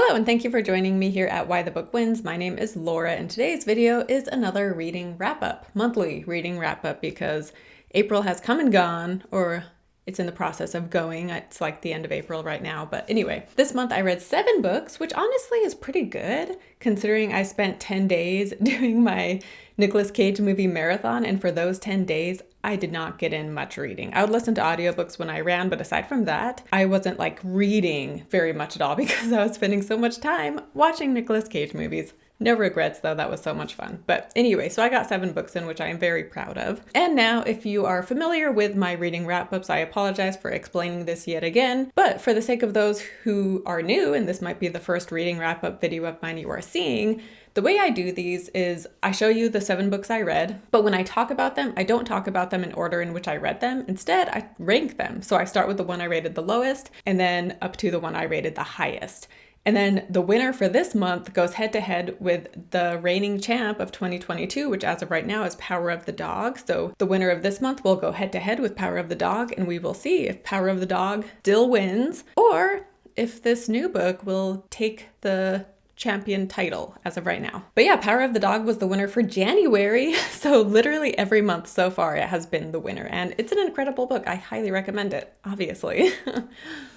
Hello, and thank you for joining me here at Why the Book Wins. My name is Laura, and today's video is another reading wrap-up, monthly reading wrap-up, because April has come and gone, or it's in the process of going. It's like the end of April right now. But anyway, this month I read 7 books, which honestly is pretty good, considering I spent 10 days doing my Nicolas Cage movie marathon, and for those 10 days, I did not get in much reading. I would listen to audiobooks when I ran, but aside from that, I wasn't like reading very much at all because I was spending so much time watching Nicolas Cage movies. No regrets though, that was so much fun. But anyway, so I got 7 books in, which I am very proud of. And now, if you are familiar with my reading wrap-ups, I apologize for explaining this yet again. But for the sake of those who are new, and this might be the first reading wrap-up video of mine you are seeing, the way I do these is I show you the 7 books I read, but when I talk about them, I don't talk about them in order in which I read them. Instead, I rank them. So I start with the one I rated the lowest, and then up to the one I rated the highest. And then the winner for this month goes head to head with the reigning champ of 2022, which as of right now is Power of the Dog. So the winner of this month will go head to head with Power of the Dog, and we will see if Power of the Dog still wins, or if this new book will take the champion title as of right now. But yeah, Power of the Dog was the winner for January. So literally every month so far it has been the winner, and it's an incredible book. I highly recommend it, obviously.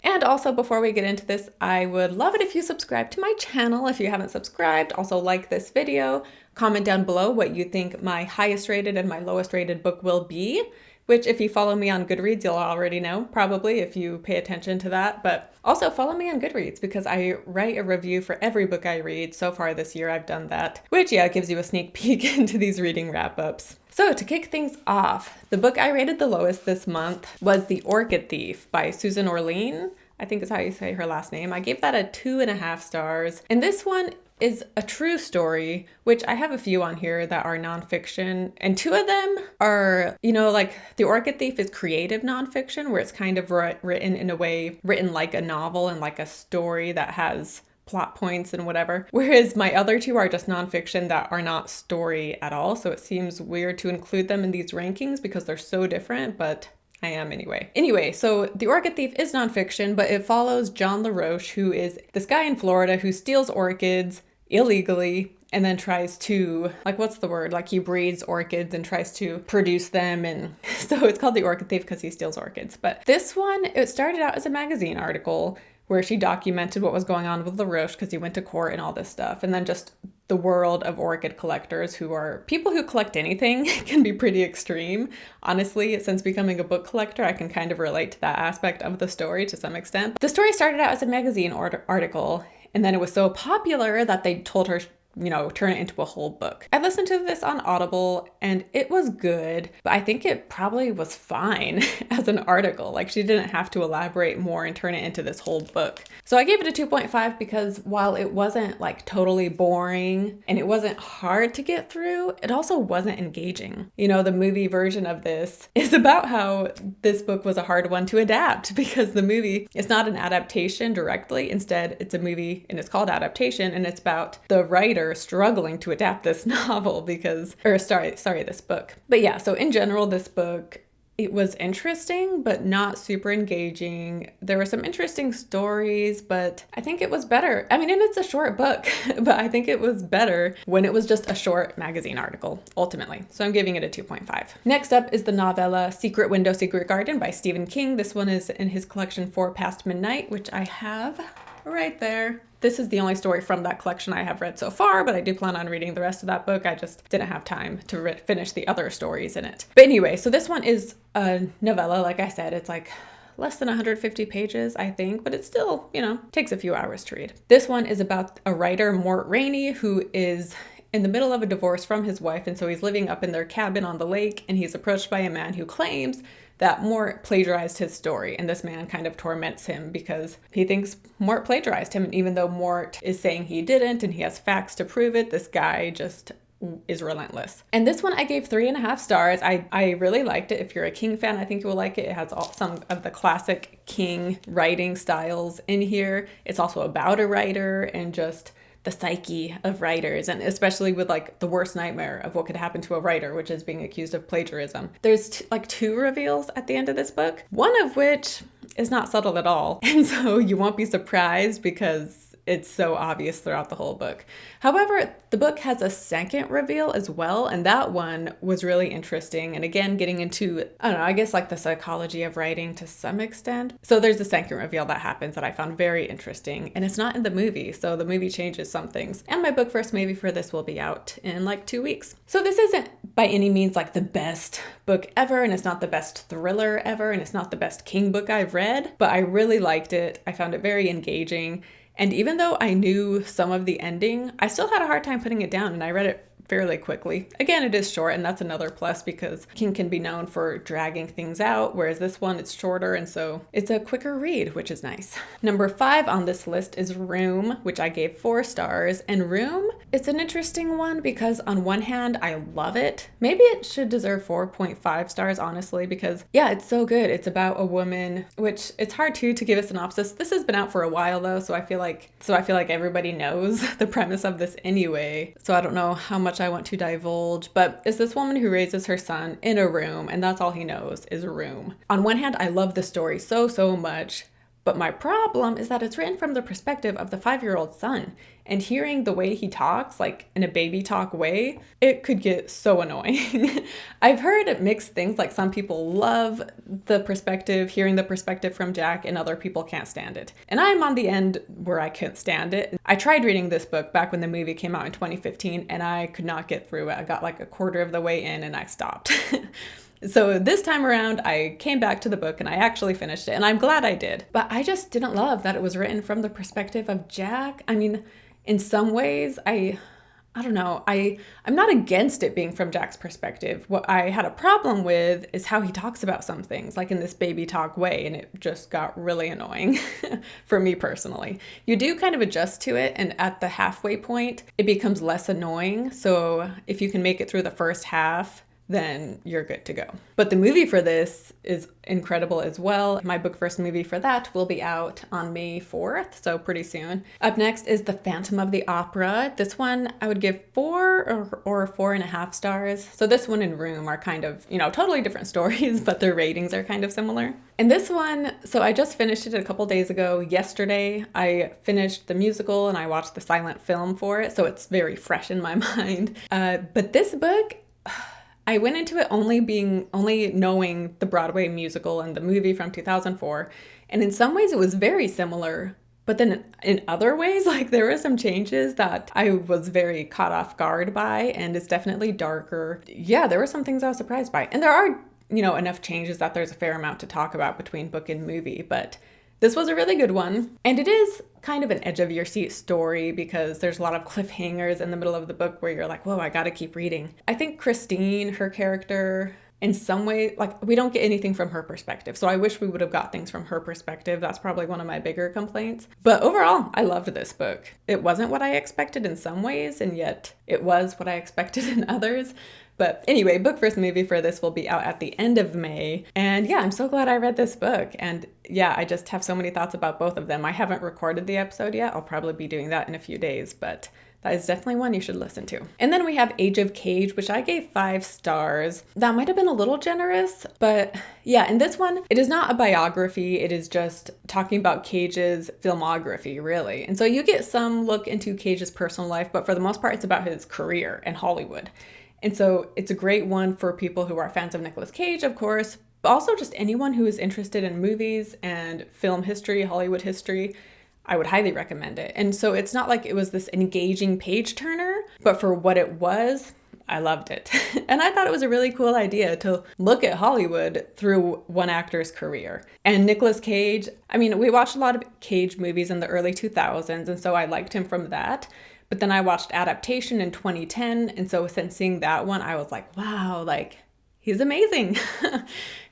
And also, before we get into this, I would love it if you subscribe to my channel if you haven't subscribed. Also like this video, comment down below what you think my highest rated and my lowest rated book will be, which if you follow me on Goodreads, you'll already know, probably, if you pay attention to that. But also follow me on Goodreads because I write a review for every book I read. So far this year, I've done that, which, yeah, gives you a sneak peek into these reading wrap-ups. So to kick things off, the book I rated the lowest this month was The Orchid Thief by Susan Orlean. I think is how you say her last name. I gave that a 2.5 stars. And this one is a true story, which I have a few on here that are nonfiction. And 2 of them are, like The Orchid Thief is creative nonfiction, where it's kind of written in a way, written like a novel and like a story that has plot points and whatever. Whereas my other 2 are just nonfiction that are not story at all. So it seems weird to include them in these rankings because they're so different, but I am anyway. Anyway, so The Orchid Thief is nonfiction, but it follows John LaRoche, who is this guy in Florida who steals orchids illegally and then tries to, he breeds orchids and tries to produce them. And so it's called The Orchid Thief because he steals orchids. But this one, it started out as a magazine article where she documented what was going on with LaRoche because he went to court and all this stuff. And then just the world of orchid collectors, who are people who collect anything, can be pretty extreme. Honestly, since becoming a book collector, I can kind of relate to that aspect of the story to some extent. The story started out as a magazine article, and then it was so popular that they told her, turn it into a whole book. I listened to this on Audible and it was good, but I think it probably was fine as an article. Like, she didn't have to elaborate more and turn it into this whole book. So I gave it a 2.5 because while it wasn't like totally boring and it wasn't hard to get through, it also wasn't engaging. The movie version of this is about how this book was a hard one to adapt because the movie is not an adaptation directly. Instead, it's a movie and it's called Adaptation, and it's about the writer struggling to adapt this novel this book. But yeah, so in general, this book, it was interesting, but not super engaging. There were some interesting stories, but I think it was better. I mean, and it's a short book, but I think it was better when it was just a short magazine article, ultimately. So I'm giving it a 2.5. Next up is the novella Secret Window, Secret Garden by Stephen King. This one is in his collection 4 Past Midnight, which I have right there. This is the only story from that collection I have read so far, but I do plan on reading the rest of that book. I just didn't have time to finish the other stories in it. But anyway, so this one is a novella. Like I said, it's like less than 150 pages, I think, but it still, takes a few hours to read. This one is about a writer, Mort Rainey, who is in the middle of a divorce from his wife, and so he's living up in their cabin on the lake, and he's approached by a man who claims that Mort plagiarized his story, and this man kind of torments him because he thinks Mort plagiarized him, and even though Mort is saying he didn't and he has facts to prove it, this guy just is relentless. And this one I gave 3.5 stars. I really liked it. If you're a King fan, I think you will like it. It has some of the classic King writing styles in here. It's also about a writer and just the psyche of writers, and especially with like the worst nightmare of what could happen to a writer, which is being accused of plagiarism. There's like 2 reveals at the end of this book, one of which is not subtle at all. And so you won't be surprised because it's so obvious throughout the whole book. However, the book has a second reveal as well, and that one was really interesting. And again, getting into, I don't know, I guess like the psychology of writing to some extent. So there's a second reveal that happens that I found very interesting, and it's not in the movie, so the movie changes some things. And my book first movie for this will be out in like 2 weeks. So this isn't by any means like the best book ever, and it's not the best thriller ever, and it's not the best King book I've read, but I really liked it. I found it very engaging. And even though I knew some of the ending, I still had a hard time putting it down, and I read it fairly quickly. Again, it is short, and that's another plus because King can be known for dragging things out, whereas this one, it's shorter, and so it's a quicker read, which is nice. Number 5 on this list is Room, which I gave 4 stars. And Room, it's an interesting one because on one hand, I love it. Maybe it should deserve 4.5 stars, honestly, because yeah, it's so good. It's about a woman, which it's hard to give a synopsis. This has been out for a while though, so I feel like everybody knows the premise of this anyway. So I don't know how much I want to divulge, but it's this woman who raises her son in a room, and that's all he knows is a room. On one hand, I love the story so much, but my problem is that it's written from the perspective of the 5-year-old son, and hearing the way he talks, like in a baby talk way, it could get so annoying. I've heard mixed things, like some people love the perspective, hearing the perspective from Jack, and other people can't stand it. And I'm on the end where I couldn't stand it. I tried reading this book back when the movie came out in 2015, and I could not get through it. I got like a quarter of the way in and I stopped. So this time around, I came back to the book and I actually finished it, and I'm glad I did. But I just didn't love that it was written from the perspective of Jack. I mean, in some ways, I don't know, I'm not against it being from Jack's perspective. What I had a problem with is how he talks about some things, like in this baby talk way, and it just got really annoying for me personally. You do kind of adjust to it, and at the halfway point, it becomes less annoying. So if you can make it through the first half, then you're good to go. But the movie for this is incredible as well. My book first movie for that will be out on May 4th, so pretty soon. Up next is The Phantom of the Opera. This one I would give 4 or 4.5 stars. So this one and Room are kind of, totally different stories, but their ratings are kind of similar. And this one, so I just finished it a couple days ago. Yesterday, I finished the musical and I watched the silent film for it, so it's very fresh in my mind. But this book, I went into it only knowing the Broadway musical and the movie from 2004. And in some ways it was very similar, but then in other ways, like there were some changes that I was very caught off guard by, and it's definitely darker. Yeah, there were some things I was surprised by. And there are, enough changes that there's a fair amount to talk about between book and movie, but this was a really good one. And it is kind of an edge of your seat story because there's a lot of cliffhangers in the middle of the book where you're like, whoa, I gotta keep reading. I think Christine, her character, in some way, like we don't get anything from her perspective. So I wish we would have got things from her perspective. That's probably one of my bigger complaints. But overall, I loved this book. It wasn't what I expected in some ways, and yet it was what I expected in others. But anyway, book first movie for this will be out at the end of May. And yeah, I'm so glad I read this book. And yeah, I just have so many thoughts about both of them. I haven't recorded the episode yet. I'll probably be doing that in a few days, but that is definitely one you should listen to. And then we have Age of Cage, which I gave 5 stars. That might have been a little generous, but yeah, in this one, it is not a biography. It is just talking about Cage's filmography, really. And so you get some look into Cage's personal life, but for the most part, it's about his career in Hollywood. And so it's a great one for people who are fans of Nicolas Cage, of course, but also just anyone who is interested in movies and film history, Hollywood history. I would highly recommend it. And so it's not like it was this engaging page turner, but for what it was, I loved it. And I thought it was a really cool idea to look at Hollywood through one actor's career. And Nicolas Cage, I mean, we watched a lot of Cage movies in the early 2000s, and so I liked him from that. But then I watched Adaptation in 2010, and so since seeing that one, I was like, wow, like, he's amazing.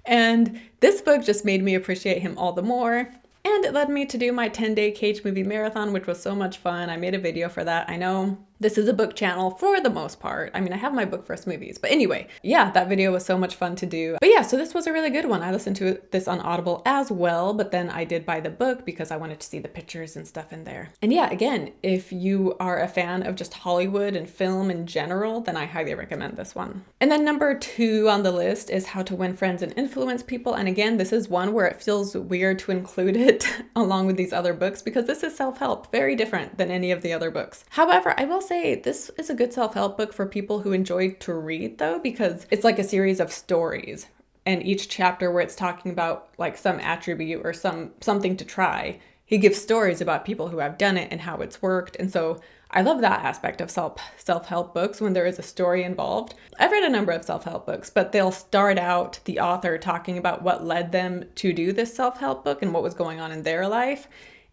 And this book just made me appreciate him all the more. And it led me to do my 10-day Cage movie marathon, which was so much fun. I made a video for that. I know This is a book channel for the most part. I mean, I have my book first movies, but anyway, yeah, that video was so much fun to do. But yeah, so this was a really good one. I listened to this on Audible as well, but then I did buy the book because I wanted to see the pictures and stuff in there. And yeah, again, if you are a fan of just Hollywood and film in general, then I highly recommend this one. And then number 2 on the list is How to Win Friends and Influence People. And again, this is one where it feels weird to include it along with these other books because this is self-help, very different than any of the other books. However, I will say this is a good self-help book for people who enjoy to read though, because it's like a series of stories, and each chapter where it's talking about like some attribute or something to try, he gives stories about people who have done it and how it's worked. And so I love that aspect of self-help books when there is a story involved. I've read a number of self-help books, but they'll start out the author talking about what led them to do this self-help book and what was going on in their life.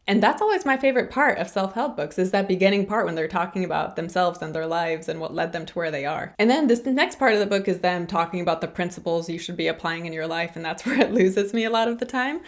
And that's always my favorite part of self-help books, is that beginning part when they're talking about themselves and their lives and what led them to where they are. And then this next part of the book is them talking about the principles you should be applying in your life, and that's where it loses me a lot of the time.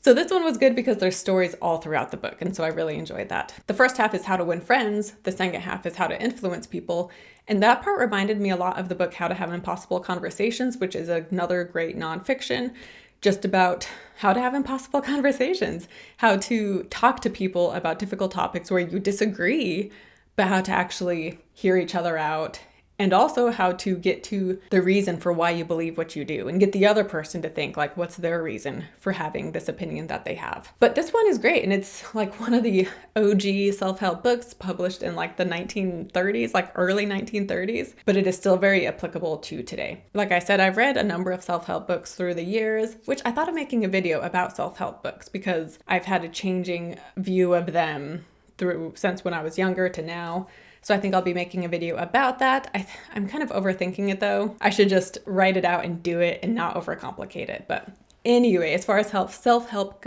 So this one was good because there's stories all throughout the book, and so I really enjoyed that. The first half is How to Win Friends, the second half is How to Influence People, and that part reminded me a lot of the book How to Have Impossible Conversations, which is another great nonfiction, just about how to have impossible conversations, how to talk to people about difficult topics where you disagree, but how to actually hear each other out, and also how to get to the reason for why you believe what you do and get the other person to think like what's their reason for having this opinion that they have. But this one is great, and it's like one of the OG self-help books published in like the 1930s, like early 1930s, but it is still very applicable to today. Like I said, I've read a number of self-help books through the years, which I thought of making a video about self-help books because I've had a changing view of them since when I was younger to now. So I think I'll be making a video about that. I'm kind of overthinking it though. I should just write it out and do it and not overcomplicate it. But anyway, as far as self-help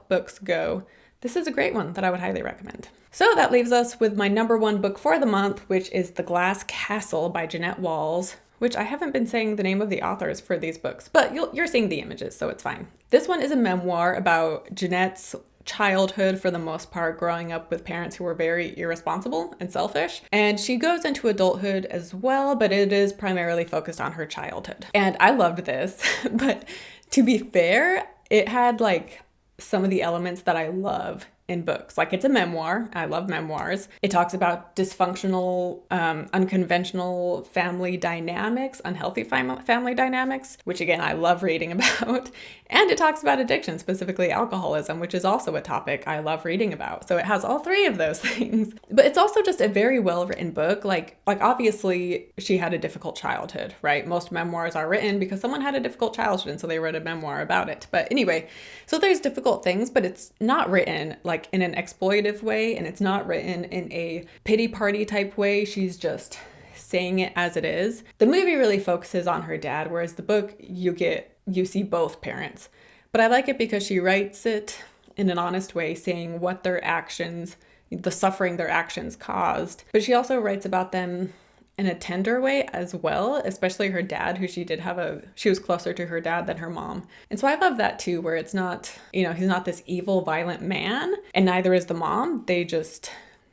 books go, this is a great one that I would highly recommend. So that leaves us with my number 1 book for the month, which is The Glass Castle by Jeanette Walls, which I haven't been saying the name of the authors for these books, but you're seeing the images, so it's fine. This one is a memoir about Jeanette's childhood, for the most part, growing up with parents who were very irresponsible and selfish. And she goes into adulthood as well, but it is primarily focused on her childhood. And I loved this, but to be fair, it had like some of the elements that I love in books. Like, it's a memoir. I love memoirs. It talks about dysfunctional, unconventional family dynamics, unhealthy family dynamics, which again, I love reading about. And it talks about addiction, specifically alcoholism, which is also a topic I love reading about. So it has all 3 of those things. But it's also just a very well-written book. Like obviously she had a difficult childhood, right? Most memoirs are written because someone had a difficult childhood, and so they wrote a memoir about it. But anyway, so there's difficult things, but it's not written like in an exploitive way, and it's not written in a pity party type way. She's just saying it as it is. The movie really focuses on her dad, whereas the book you see both parents. But I like it because she writes it in an honest way, saying what their actions, the suffering their actions caused. But she also writes about them in a tender way as well, especially her dad, who she was closer to her dad than her mom. And so I love that too, where it's not, he's not this evil, violent man, and neither is the mom. They just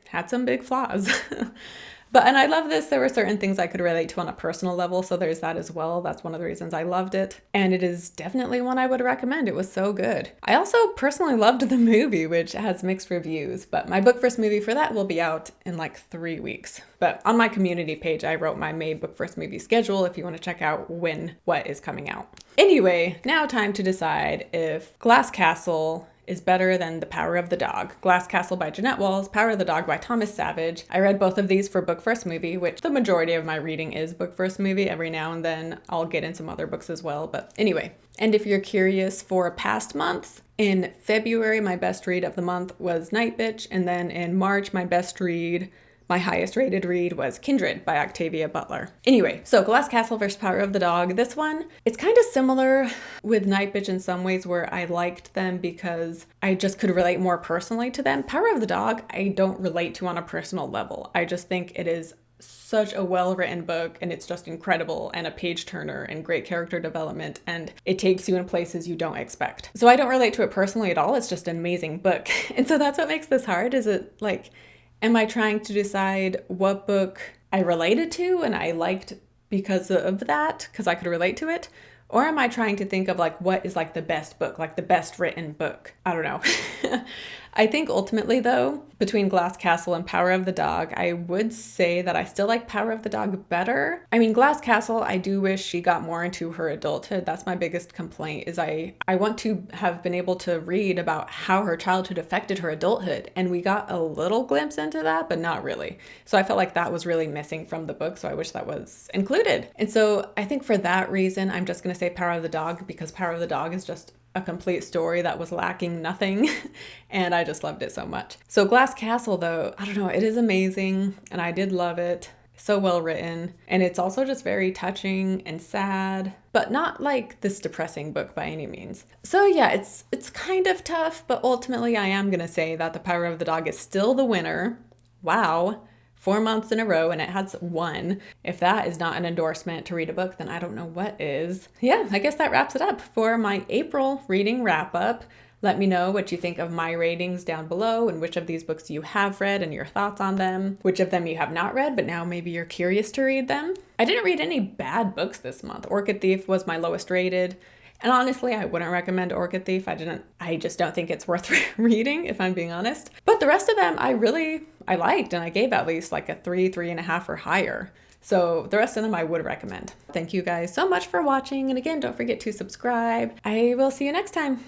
had some big flaws. And I love this. There were certain things I could relate to on a personal level, so there's that as well. That's one of the reasons I loved it. And it is definitely one I would recommend. It was so good. I also personally loved the movie, which has mixed reviews, but my book first movie for that will be out in like 3 weeks. But on my community page, I wrote my May book first movie schedule if you want to check out what is coming out. Anyway, now time to decide if Glass Castle is better than The Power of the Dog. Glass Castle by Jeanette Walls, Power of the Dog by Thomas Savage. I read both of these for book first movie, which the majority of my reading is book first movie. Every now and then I'll get in some other books as well, but anyway. And if you're curious for past months, in February, my best read of the month was Night Bitch, and then in March, my highest rated read was Kindred by Octavia Butler. Anyway, so Glass Castle versus Power of the Dog. This one, it's kind of similar with Night Bitch in some ways, where I liked them because I just could relate more personally to them. Power of the Dog, I don't relate to on a personal level. I just think it is such a well-written book, and it's just incredible, and a page turner, and great character development, and it takes you in places you don't expect. So I don't relate to it personally at all. It's just an amazing book. And so that's what makes this hard, is it like, Am I trying to decide what book I related to and I liked because of that, because I could relate to it? Or am I trying to think of like what is like the best book, like the best written book? I don't know. I think ultimately though, between Glass Castle and Power of the Dog, I would say that I still like Power of the Dog better. I mean, Glass Castle, I do wish she got more into her adulthood. That's my biggest complaint is I want to have been able to read about how her childhood affected her adulthood. And we got a little glimpse into that, but not really. So I felt like that was really missing from the book. So I wish that was included. And so I think for that reason, I'm just going to say Power of the Dog because Power of the Dog is just a complete story that was lacking nothing. And I just loved it so much. So Glass Castle though, I don't know, it is amazing and I did love it. So well written. And it's also just very touching and sad, but not like this depressing book by any means. So yeah, it's kind of tough, but ultimately I am going to say that The Power of the Dog is still the winner. Wow. 4 months in a row and it has won. If that is not an endorsement to read a book, then I don't know what is. Yeah, I guess that wraps it up for my April reading wrap up. Let me know what you think of my ratings down below and which of these books you have read and your thoughts on them. Which of them you have not read, but now maybe you're curious to read them. I didn't read any bad books this month. Orchid Thief was my lowest rated. And honestly, I wouldn't recommend Orchid Thief. I just don't think it's worth reading, if I'm being honest. But the rest of them I liked, and I gave at least like a 3, 3.5 or higher. So the rest of them I would recommend. Thank you guys so much for watching. And again, don't forget to subscribe. I will see you next time.